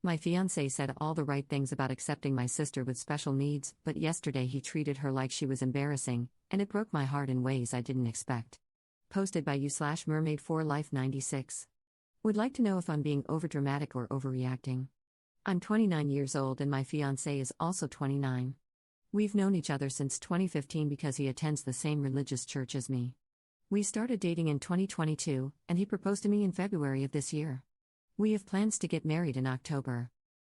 My fiancé said all the right things about accepting my sister with special needs, but yesterday he treated her like she was embarrassing, and it broke my heart in ways I didn't expect. Posted by you/mermaid4life96. Would like to know if I'm being overdramatic or overreacting. I'm 29 years old and my fiancé is also 29. We've known each other since 2015 because he attends the same religious church as me. We started dating in 2022, and he proposed to me in February of this year. We have plans to get married in October.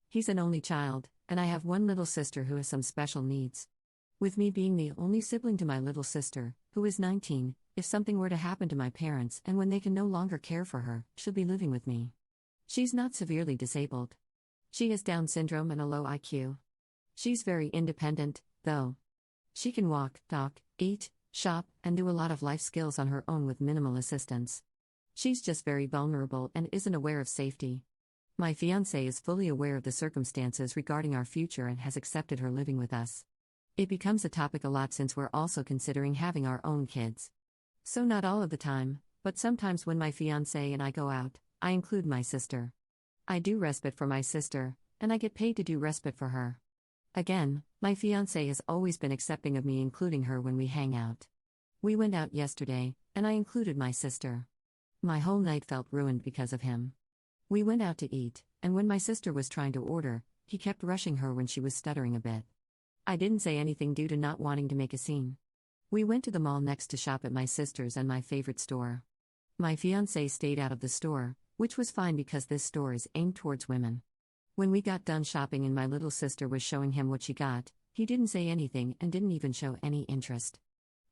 He's an only child, and I have one little sister who has some special needs. With me being the only sibling to my little sister, who is 19, if something were to happen to my parents and when they can no longer care for her, she'll be living with me. She's not severely disabled. She has Down syndrome and a low IQ. She's very independent, though. She can walk, talk, eat, shop, and do a lot of life skills on her own with minimal assistance. She's just very vulnerable and isn't aware of safety. My fiancé is fully aware of the circumstances regarding our future and has accepted her living with us. It becomes a topic a lot since we're also considering having our own kids. So not all of the time, but sometimes when my fiancé and I go out, I include my sister. I do respite for my sister, and I get paid to do respite for her. Again, my fiancé has always been accepting of me including her when we hang out. We went out yesterday, and I included my sister. My whole night felt ruined because of him. We went out to eat, and when my sister was trying to order, he kept rushing her when she was stuttering a bit. I didn't say anything due to not wanting to make a scene. We went to the mall next to shop at my sister's and my favorite store. My fiancé stayed out of the store, which was fine because this store is aimed towards women. When we got done shopping and my little sister was showing him what she got, he didn't say anything and didn't even show any interest.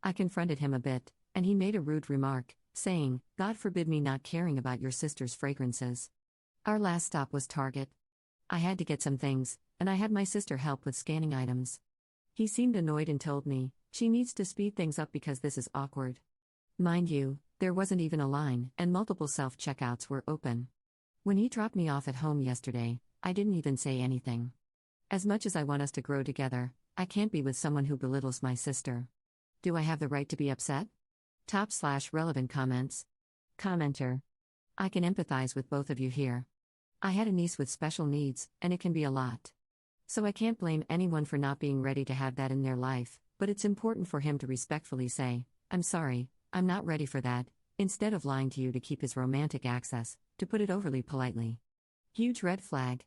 I confronted him a bit, and he made a rude remark, saying, "God forbid me not caring about your sister's fragrances." Our last stop was Target. I had to get some things, and I had my sister help with scanning items. He seemed annoyed and told me, "She needs to speed things up because this is awkward." Mind you, there wasn't even a line, and multiple self-checkouts were open. When he dropped me off at home yesterday, I didn't even say anything. As much as I want us to grow together, I can't be with someone who belittles my sister. Do I have the right to be upset? Top/relevant comments. Commenter. I can empathize with both of you here. I had a niece with special needs, and it can be a lot. So I can't blame anyone for not being ready to have that in their life, but it's important for him to respectfully say, "I'm sorry, I'm not ready for that," instead of lying to you to keep his romantic access, to put it overly politely. Huge red flag.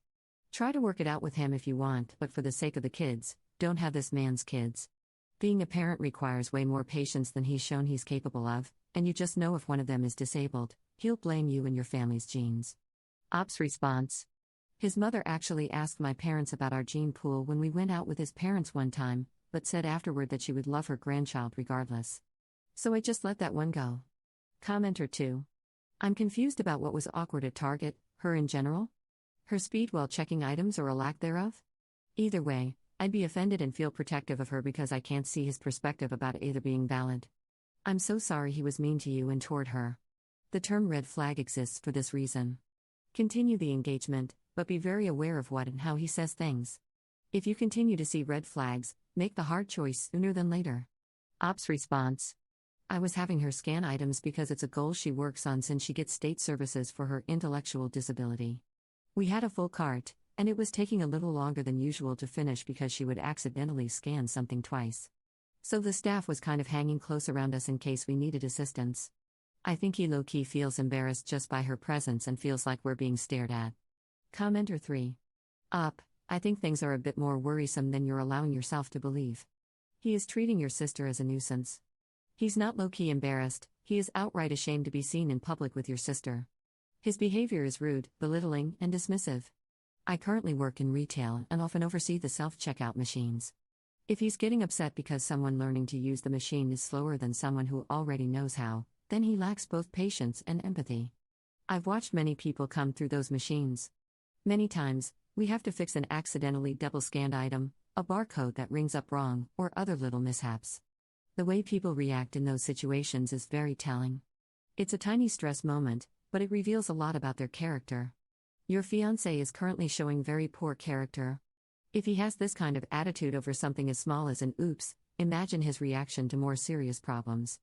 Try to work it out with him if you want, but for the sake of the kids, don't have this man's kids. Being a parent requires way more patience than he's shown he's capable of, and you just know if one of them is disabled, he'll blame you and your family's genes. Ops response. His mother actually asked my parents about our gene pool when we went out with his parents one time, but said afterward that she would love her grandchild regardless. So I just let that one go. Commenter 2. I'm confused about what was awkward at Target, her in general? Her speed while checking items or a lack thereof? Either way, I'd be offended and feel protective of her because I can't see his perspective about either being valid. I'm so sorry he was mean to you and toward her. The term red flag exists for this reason. Continue the engagement, but be very aware of what and how he says things. If you continue to see red flags, make the hard choice sooner than later. Ops response. I was having her scan items because it's a goal she works on since she gets state services for her intellectual disability. We had a full cart, and it was taking a little longer than usual to finish because she would accidentally scan something twice. So the staff was kind of hanging close around us in case we needed assistance. I think he low-key feels embarrassed just by her presence and feels like we're being stared at. Commenter 3. I think things are a bit more worrisome than you're allowing yourself to believe. He is treating your sister as a nuisance. He's not low-key embarrassed, he is outright ashamed to be seen in public with your sister. His behavior is rude, belittling, and dismissive. I currently work in retail and often oversee the self-checkout machines. If he's getting upset because someone learning to use the machine is slower than someone who already knows how, then he lacks both patience and empathy. I've watched many people come through those machines. Many times, we have to fix an accidentally double-scanned item, a barcode that rings up wrong, or other little mishaps. The way people react in those situations is very telling. It's a tiny stress moment, but it reveals a lot about their character. Your fiancé is currently showing very poor character. If he has this kind of attitude over something as small as an oops, imagine his reaction to more serious problems.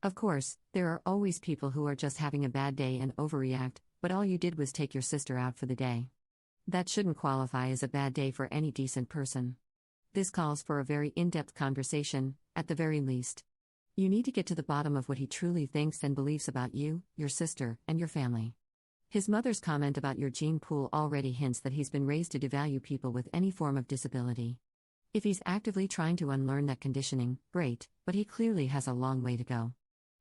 Of course, there are always people who are just having a bad day and overreact, but all you did was take your sister out for the day. That shouldn't qualify as a bad day for any decent person. This calls for a very in-depth conversation, at the very least. You need to get to the bottom of what he truly thinks and believes about you, your sister, and your family. His mother's comment about your gene pool already hints that he's been raised to devalue people with any form of disability. If he's actively trying to unlearn that conditioning, great, but he clearly has a long way to go.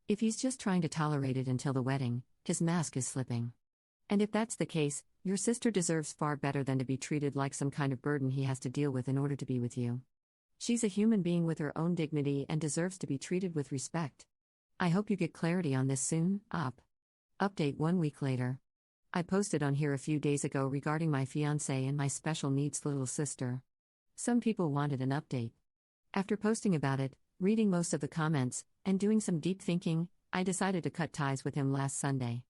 If he's just trying to tolerate it until the wedding, his mask is slipping. And if that's the case, your sister deserves far better than to be treated like some kind of burden he has to deal with in order to be with you. She's a human being with her own dignity and deserves to be treated with respect. I hope you get clarity on this soon. Update 1 week later. I posted on here a few days ago regarding my fiancé and my special needs little sister. Some people wanted an update. After posting about it, reading most of the comments, and doing some deep thinking, I decided to cut ties with him last Sunday.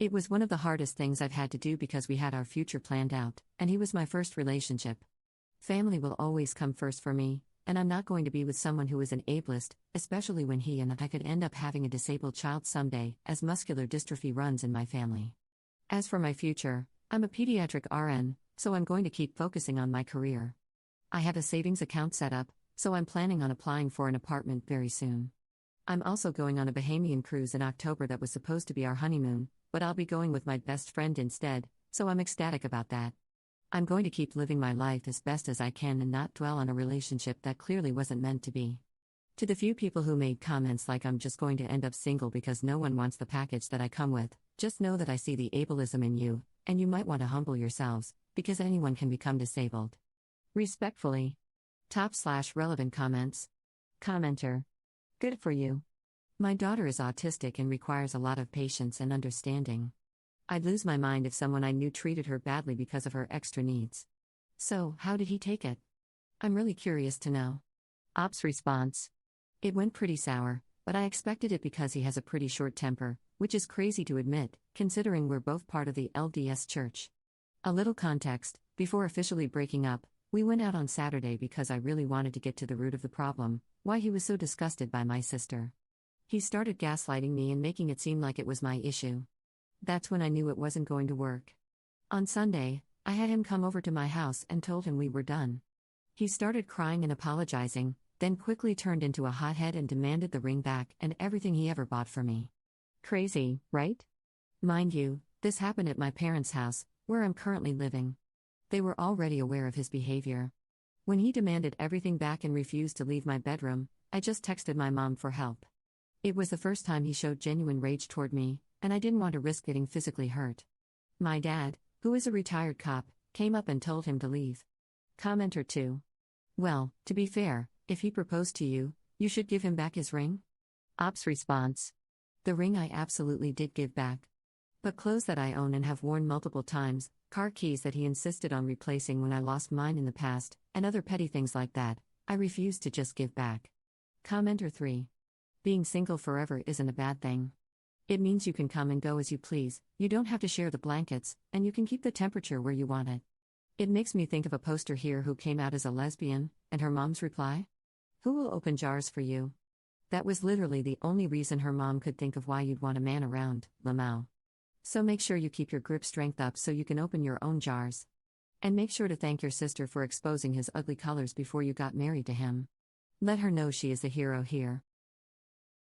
It was one of the hardest things I've had to do because we had our future planned out, and he was my first relationship. Family will always come first for me, and I'm not going to be with someone who is an ableist, especially when he and I could end up having a disabled child someday, as muscular dystrophy runs in my family. As for my future, I'm a pediatric RN, so I'm going to keep focusing on my career. I have a savings account set up, so I'm planning on applying for an apartment very soon. I'm also going on a Bahamian cruise in October that was supposed to be our honeymoon, but I'll be going with my best friend instead, so I'm ecstatic about that. I'm going to keep living my life as best as I can and not dwell on a relationship that clearly wasn't meant to be. To the few people who made comments like I'm just going to end up single because no one wants the package that I come with, just know that I see the ableism in you, and you might want to humble yourselves, because anyone can become disabled. Respectfully. /relevant comments. Commenter. Good for you. My daughter is autistic and requires a lot of patience and understanding. I'd lose my mind if someone I knew treated her badly because of her extra needs. So, how did he take it? I'm really curious to know. Op's response. It went pretty sour, but I expected it because he has a pretty short temper, which is crazy to admit, considering we're both part of the LDS Church. A little context: before officially breaking up, we went out on Saturday because I really wanted to get to the root of the problem, why he was so disgusted by my sister. He started gaslighting me and making it seem like it was my issue. That's when I knew it wasn't going to work. On Sunday, I had him come over to my house and told him we were done. He started crying and apologizing, then quickly turned into a hothead and demanded the ring back and everything he ever bought for me. Crazy, right? Mind you, this happened at my parents' house, where I'm currently living. They were already aware of his behavior. When he demanded everything back and refused to leave my bedroom, I just texted my mom for help. It was the first time he showed genuine rage toward me, and I didn't want to risk getting physically hurt. My dad, who is a retired cop, came up and told him to leave. Commenter 2. Well, to be fair, if he proposed to you, you should give him back his ring? Op's response. The ring I absolutely did give back. But clothes that I own and have worn multiple times, car keys that he insisted on replacing when I lost mine in the past, and other petty things like that, I refused to just give back. Commenter 3. Being single forever isn't a bad thing. It means you can come and go as you please, you don't have to share the blankets, and you can keep the temperature where you want it. It makes me think of a poster here who came out as a lesbian, and her mom's reply? Who will open jars for you? That was literally the only reason her mom could think of why you'd want a man around, Lamau. So make sure you keep your grip strength up so you can open your own jars. And make sure to thank your sister for exposing his ugly colors before you got married to him. Let her know she is the hero here.